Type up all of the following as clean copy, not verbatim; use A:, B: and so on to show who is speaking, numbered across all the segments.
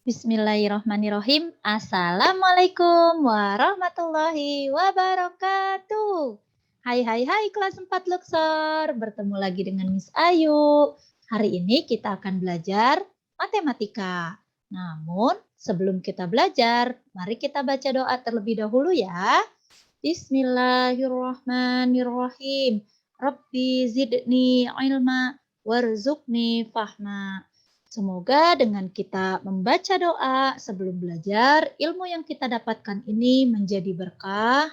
A: Bismillahirrahmanirrahim. Assalamualaikum warahmatullahi wabarakatuh. Hai kelas 4 Luxor. Bertemu lagi dengan Miss Ayu. Hari ini kita akan belajar matematika. Namun sebelum kita belajar, mari kita baca doa terlebih dahulu ya. Bismillahirrahmanirrahim. Rabbi zidni ilma warzuqni fahma. Semoga dengan kita membaca doa sebelum belajar, ilmu yang kita dapatkan ini menjadi berkah.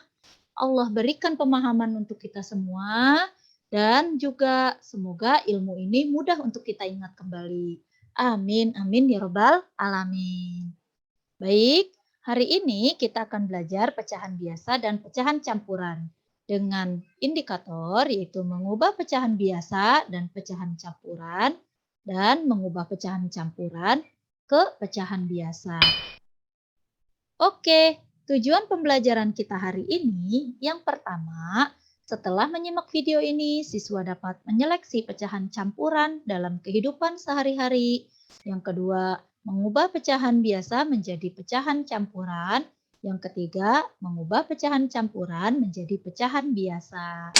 A: Allah berikan pemahaman untuk kita semua, dan juga semoga ilmu ini mudah untuk kita ingat kembali. Amin, amin ya rabbal alamin. Baik, hari ini kita akan belajar pecahan biasa dan pecahan campuran dengan indikator yaitu mengubah pecahan biasa dan pecahan campuran dan mengubah pecahan campuran ke pecahan biasa. Oke, tujuan pembelajaran kita hari ini yang pertama, setelah menyimak video ini, siswa dapat menyeleksi pecahan campuran dalam kehidupan sehari-hari. Yang kedua, mengubah pecahan biasa menjadi pecahan campuran. Yang ketiga, mengubah pecahan campuran menjadi pecahan biasa.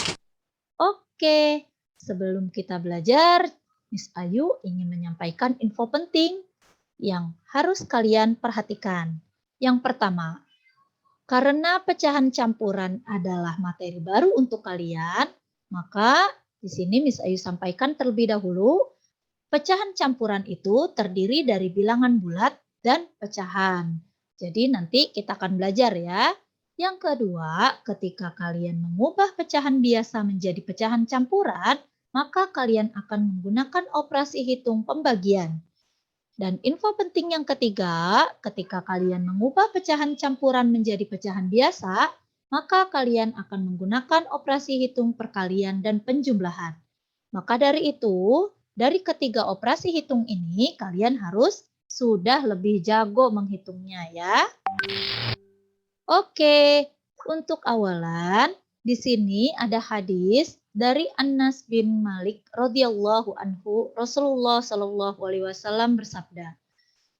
A: Oke, sebelum kita belajar, Miss Ayu ingin menyampaikan info penting yang harus kalian perhatikan. Yang pertama, karena pecahan campuran adalah materi baru untuk kalian, maka di sini Miss Ayu sampaikan terlebih dahulu, pecahan campuran itu terdiri dari bilangan bulat dan pecahan. Jadi nanti kita akan belajar ya. Yang kedua, ketika kalian mengubah pecahan biasa menjadi pecahan campuran, maka kalian akan menggunakan operasi hitung pembagian. Dan info penting yang ketiga, ketika kalian mengubah pecahan campuran menjadi pecahan biasa, maka kalian akan menggunakan operasi hitung perkalian dan penjumlahan. Maka dari itu, dari ketiga operasi hitung ini, kalian harus sudah lebih jago menghitungnya ya. Oke, untuk awalan, di sini ada hadis dari Anas bin Malik radhiyallahu anhu, Rasulullah shallallahu alaihi wasallam bersabda,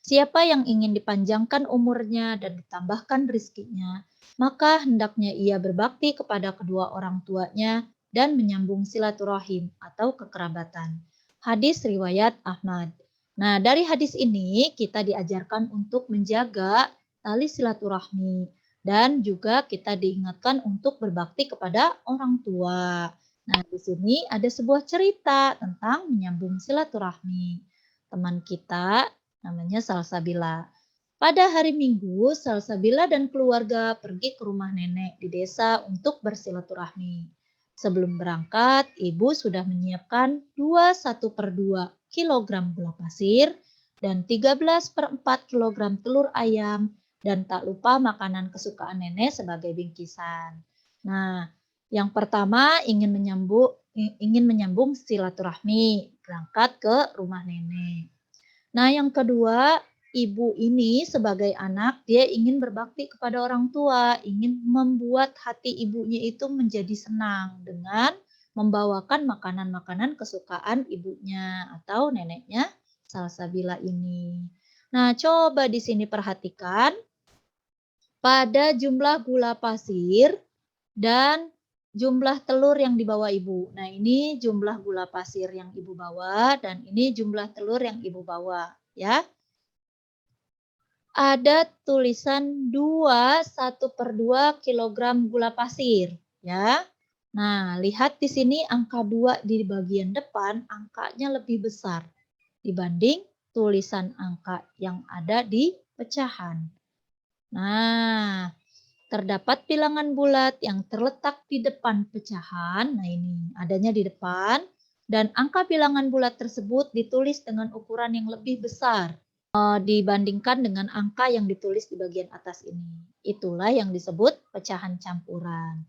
A: siapa yang ingin dipanjangkan umurnya dan ditambahkan rizkinya, maka hendaknya ia berbakti kepada kedua orang tuanya dan menyambung silaturahim atau kekerabatan. Hadis riwayat Ahmad. Nah, dari hadis ini kita diajarkan untuk menjaga tali silaturahmi dan juga kita diingatkan untuk berbakti kepada orang tua. Nah, di sini ada sebuah cerita tentang menyambung silaturahmi. Teman kita namanya Salsabila. Pada hari Minggu, Salsabila dan keluarga pergi ke rumah nenek di desa untuk bersilaturahmi. Sebelum berangkat, ibu sudah menyiapkan 21/2 kilogram gula pasir dan 13/4 kilogram telur ayam dan tak lupa makanan kesukaan nenek sebagai bingkisan. Nah, yang pertama ingin menyambung silaturahmi, berangkat ke rumah nenek. Nah, yang kedua, ibu ini sebagai anak, dia ingin berbakti kepada orang tua, ingin membuat hati ibunya itu menjadi senang dengan membawakan makanan-makanan kesukaan ibunya atau neneknya Salsabila ini. Nah, coba di sini perhatikan pada jumlah gula pasir dan jumlah telur yang dibawa ibu. Nah, ini jumlah gula pasir yang ibu bawa dan ini jumlah telur yang ibu bawa, ya. Ada tulisan 1/2 kilogram gula pasir, ya. Nah, lihat di sini angka 2 di bagian depan, angkanya lebih besar dibanding tulisan angka yang ada di pecahan. Nah, terdapat bilangan bulat yang terletak di depan pecahan. Nah, ini adanya di depan. Dan angka bilangan bulat tersebut ditulis dengan ukuran yang lebih besar dibandingkan dengan angka yang ditulis di bagian atas ini. Itulah yang disebut pecahan campuran.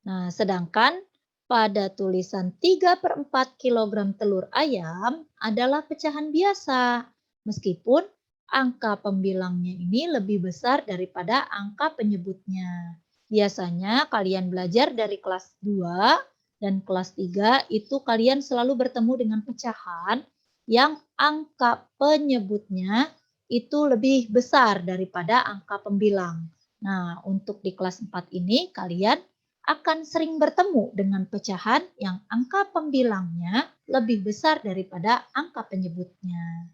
A: Nah, sedangkan pada tulisan 3/4 kilogram telur ayam adalah pecahan biasa. Meskipun angka pembilangnya ini lebih besar daripada angka penyebutnya. Biasanya kalian belajar dari kelas 2 Dan kelas 3 itu kalian selalu bertemu dengan pecahan yang angka penyebutnya itu lebih besar daripada angka pembilang. Nah, untuk di kelas 4 ini kalian akan sering bertemu dengan pecahan yang angka pembilangnya lebih besar daripada angka penyebutnya.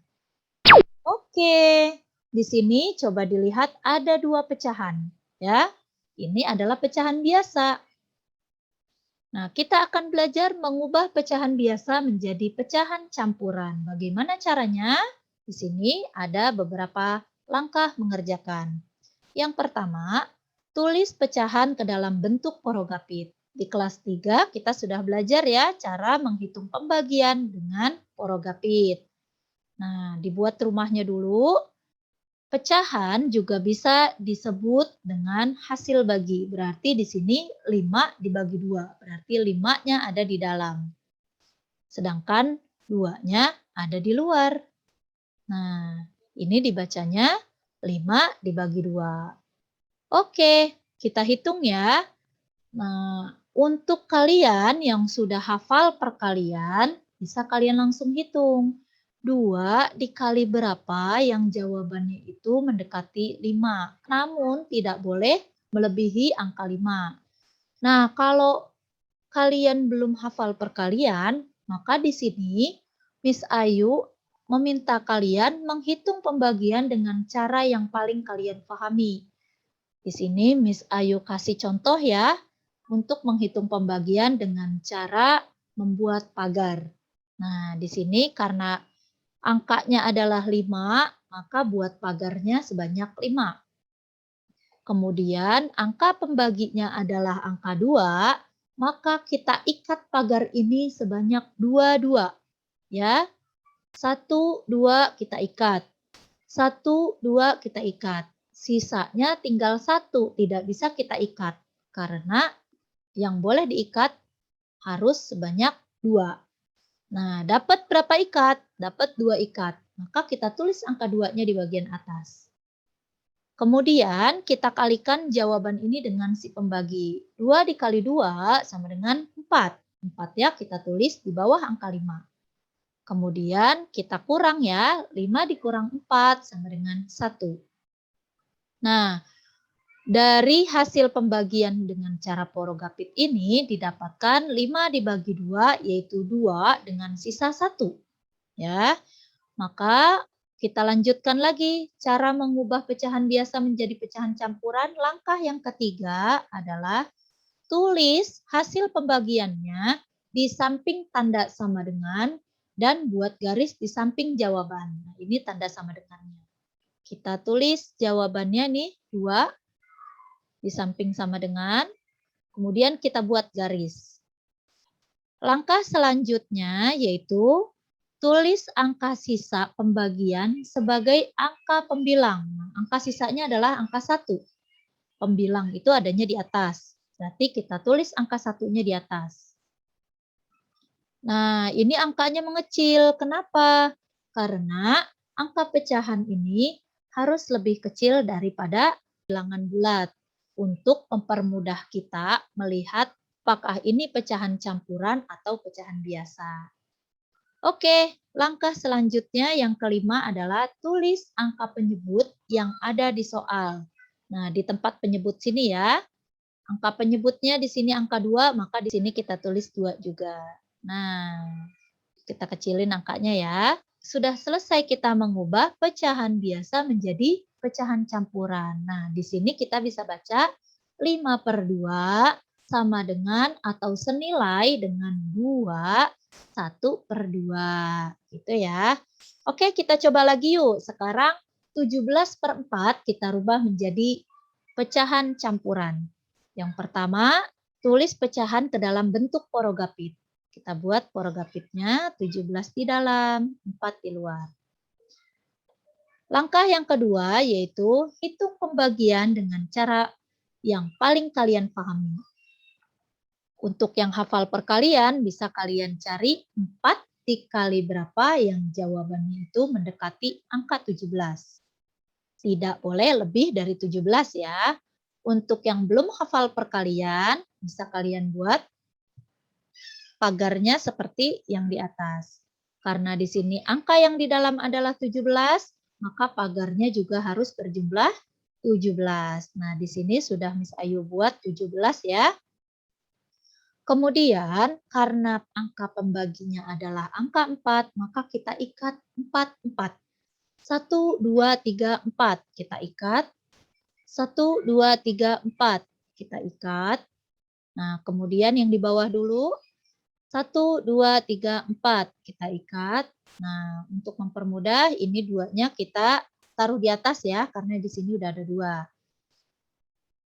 A: Oke, di sini coba dilihat ada 2 pecahan, ya. Ini adalah pecahan biasa. Nah, kita akan belajar mengubah pecahan biasa menjadi pecahan campuran. Bagaimana caranya? Di sini ada beberapa langkah mengerjakan. Yang pertama, tulis pecahan ke dalam bentuk porogapit. Di kelas 3 kita sudah belajar ya cara menghitung pembagian dengan porogapit. Nah, dibuat rumahnya dulu. Pecahan juga bisa disebut dengan hasil bagi. Berarti di sini 5 dibagi 2. Berarti 5-nya ada di dalam. Sedangkan 2-nya ada di luar. Nah, ini dibacanya 5 dibagi 2. Oke, kita hitung ya. Nah, untuk kalian yang sudah hafal perkalian, bisa kalian langsung hitung. 2 dikali berapa yang jawabannya itu mendekati 5. Namun tidak boleh melebihi angka 5. Nah, kalau kalian belum hafal perkalian, maka di sini Miss Ayu meminta kalian menghitung pembagian dengan cara yang paling kalian pahami. Di sini Miss Ayu kasih contoh ya untuk menghitung pembagian dengan cara membuat pagar. Nah, di sini karena angkanya adalah 5, maka buat pagarnya sebanyak 5. Kemudian angka pembaginya adalah angka 2, maka kita ikat pagar ini sebanyak 2. Ya, 1, 2 kita ikat. 1, 2 kita ikat. Sisanya tinggal 1, tidak bisa kita ikat. Karena yang boleh diikat harus sebanyak 2. Nah, dapat berapa ikat? Dapat 2 ikat. Maka kita tulis angka 2-nya di bagian atas. Kemudian kita kalikan jawaban ini dengan si pembagi. 2 dikali 2 sama dengan 4. 4 ya kita tulis di bawah angka 5. Kemudian kita kurang ya, 5 dikurang 4 sama dengan 1. Nah, dari hasil pembagian dengan cara porogapit ini didapatkan 5 dibagi 2 yaitu 2 dengan sisa 1. Ya. Maka kita lanjutkan lagi cara mengubah pecahan biasa menjadi pecahan campuran. Langkah yang ketiga adalah tulis hasil pembagiannya di samping tanda sama dengan dan buat garis di samping jawaban. Nah, ini tanda sama dengannya. Kita tulis jawabannya nih 2 di samping sama dengan, kemudian kita buat garis. Langkah selanjutnya yaitu tulis angka sisa pembagian sebagai angka pembilang. Angka sisanya adalah angka 1. Pembilang itu adanya di atas. Berarti kita tulis angka 1-nya di atas. Nah, ini angkanya mengecil. Kenapa? Karena angka pecahan ini harus lebih kecil daripada bilangan bulat. Untuk mempermudah kita melihat apakah ini pecahan campuran atau pecahan biasa. Oke, langkah selanjutnya yang kelima adalah tulis angka penyebut yang ada di soal. Nah, di tempat penyebut sini ya. Angka penyebutnya di sini angka 2, maka di sini kita tulis 2 juga. Nah, kita kecilin angkanya ya. Sudah selesai kita mengubah pecahan biasa menjadi pecahan campuran. Nah, di sini kita bisa baca 5/2 sama dengan atau senilai dengan 2, 1/2. Gitu ya. Oke, kita coba lagi yuk. Sekarang 17/4 kita rubah menjadi pecahan campuran. Yang pertama, tulis pecahan ke dalam bentuk porogapit. Kita buat porogapitnya 17 di dalam, 4 di luar. Langkah yang kedua yaitu hitung pembagian dengan cara yang paling kalian pahami. Untuk yang hafal perkalian bisa kalian cari 4 dikali berapa yang jawabannya itu mendekati angka 17. Tidak boleh lebih dari 17 ya. Untuk yang belum hafal perkalian bisa kalian buat pagarnya seperti yang di atas. Karena di sini angka yang di dalam adalah 17, maka pagarnya juga harus berjumlah 17. Nah, di sini sudah Miss Ayu buat 17 ya. Kemudian karena angka pembaginya adalah angka 4, maka kita ikat 4, 4. 1, 2, 3, 4. Kita ikat. 1, 2, 3, 4. Kita ikat. Nah, kemudian yang di bawah dulu. 1, 2, 3, 4. Kita ikat. Nah, untuk mempermudah ini duanya kita taruh di atas ya, karena di sini udah ada 2.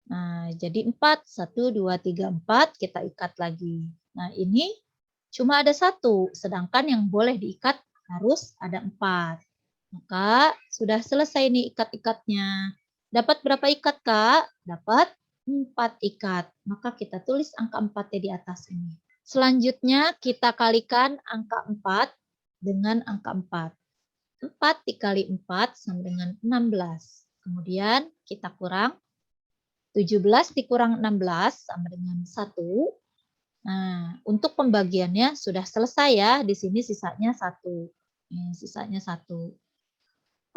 A: Nah, jadi 4, 1, 2, 3, 4, kita ikat lagi. Nah, ini cuma ada 1, sedangkan yang boleh diikat harus ada 4. Maka sudah selesai nih ikat-ikatnya. Dapat berapa ikat, Kak? Dapat 4 ikat. Maka kita tulis angka 4 di atas ini. Selanjutnya kita kalikan angka 4 dengan angka 4. 4 dikali 4 sama dengan 16. Kemudian kita kurang. 17 dikurang 16 sama dengan 1. Nah, untuk pembagiannya sudah selesai ya. Di sini sisanya 1. Sisanya 1.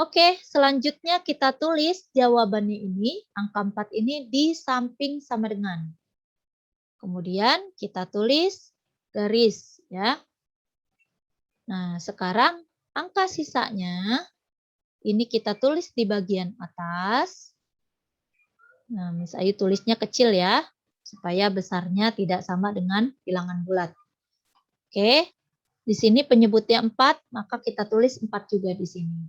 A: Oke, selanjutnya kita tulis jawabannya ini, angka 4 ini di samping sama dengan. Kemudian kita tulis garis ya. Nah, sekarang angka sisanya ini kita tulis di bagian atas. Nah, Miss Ayu tulisnya kecil ya, supaya besarnya tidak sama dengan bilangan bulat. Oke, di sini penyebutnya 4, maka kita tulis 4 juga di sini.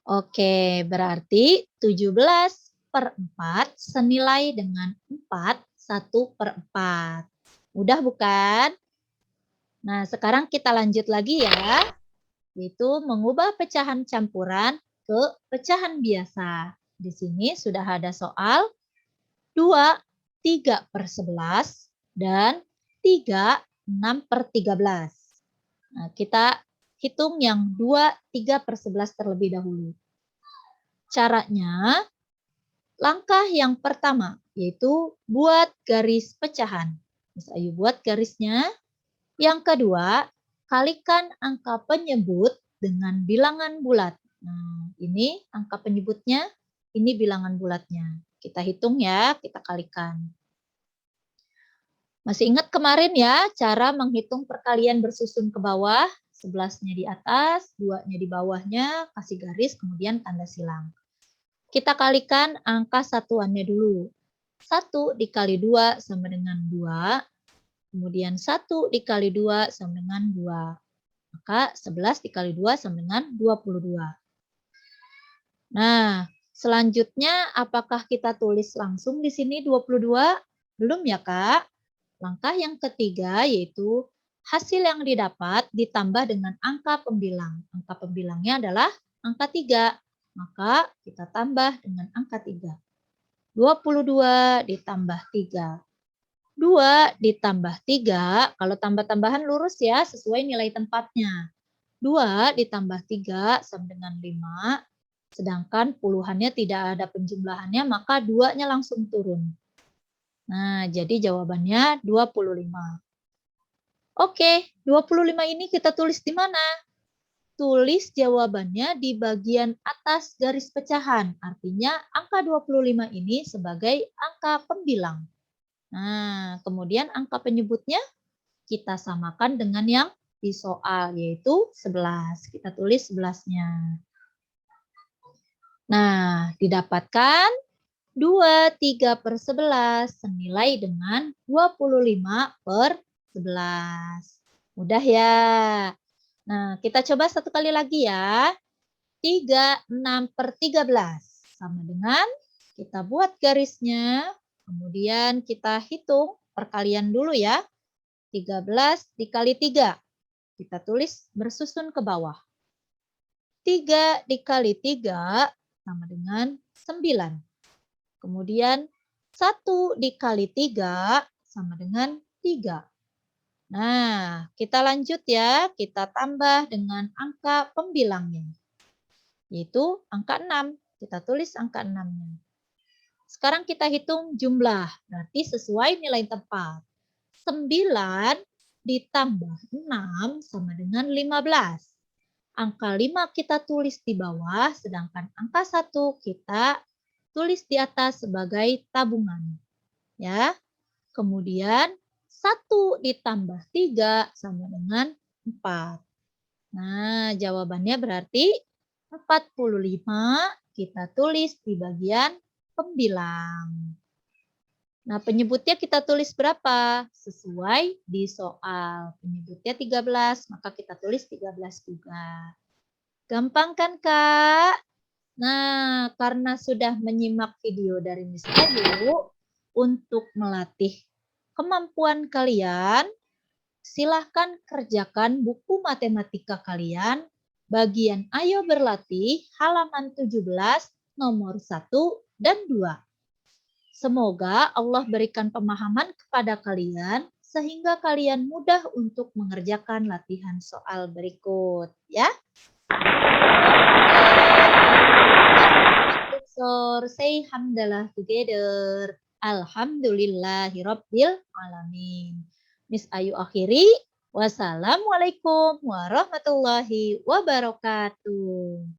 A: Oke, berarti 17/4 senilai dengan 4, 1/4. Mudah bukan? Nah, sekarang kita lanjut lagi ya, yaitu mengubah pecahan campuran ke pecahan biasa. Di sini sudah ada soal 2, 3/11 dan 3, 6/13. Nah, kita hitung yang 2, 3/11 terlebih dahulu. Caranya, langkah yang pertama yaitu buat garis pecahan. Miss Ayu buat garisnya. Yang kedua, kalikan angka penyebut dengan bilangan bulat. Nah, ini angka penyebutnya, ini bilangan bulatnya. Kita hitung ya, kita kalikan. Masih ingat kemarin ya, cara menghitung perkalian bersusun ke bawah, 11-nya di atas, 2-nya di bawahnya, kasih garis, kemudian tanda silang. Kita kalikan angka satuannya dulu. 1 dikali 2 sama dengan 2, kemudian 1 dikali 2 sama dengan 2. Maka 11 dikali 2 sama dengan 22. Nah, selanjutnya apakah kita tulis langsung di sini 22? Belum ya, Kak? Langkah yang ketiga yaitu hasil yang didapat ditambah dengan angka pembilang. Angka pembilangnya adalah angka 3. Maka kita tambah dengan angka 3. 22 ditambah 3. 2 ditambah 3, kalau tambah-tambahan lurus ya, sesuai nilai tempatnya. 2 ditambah 3 sama dengan 5, sedangkan puluhannya tidak ada penjumlahannya, maka 2-nya langsung turun. Nah, jadi jawabannya 25. Oke, 25 ini kita tulis di mana? Tulis jawabannya di bagian atas garis pecahan. Artinya angka 25 ini sebagai angka pembilang. Nah, kemudian angka penyebutnya kita samakan dengan yang di soal, yaitu 11. Kita tulis 11-nya. Nah, didapatkan 2, 3/11 senilai dengan 25/11. Mudah ya. Nah, kita coba satu kali lagi ya. 3, 6/13. Sama dengan kita buat garisnya. Kemudian kita hitung perkalian dulu ya. 13 dikali 3. Kita tulis bersusun ke bawah. 3 dikali 3 sama dengan 9. Kemudian 1 dikali 3 sama dengan 3. Nah, kita lanjut ya. Kita tambah dengan angka pembilangnya. Yaitu angka 6. Kita tulis angka 6-nya. Sekarang kita hitung jumlah, berarti sesuai nilai tempat. 9 ditambah 6 sama dengan 15. Angka 5 kita tulis di bawah, sedangkan angka 1 kita tulis di atas sebagai tabungan. Ya. Kemudian 1 ditambah 3 sama dengan 4. Nah, jawabannya berarti 45 kita tulis di bagian pembilang. Nah, penyebutnya kita tulis berapa? Sesuai di soal. Penyebutnya 13, maka kita tulis 13 juga. Gampang kan, Kak? Nah, karena sudah menyimak video dari Miss Ayu, untuk melatih kemampuan kalian, silahkan kerjakan buku matematika kalian, bagian Ayo Berlatih, halaman 17, nomor 1 dan 2. Semoga Allah berikan pemahaman kepada kalian sehingga kalian mudah untuk mengerjakan latihan soal berikut, ya. Okay. Say hamdalah together. Alhamdulillahirabbil alamin. Miss Ayu akhiri. Wassalamualaikum warahmatullahi wabarakatuh.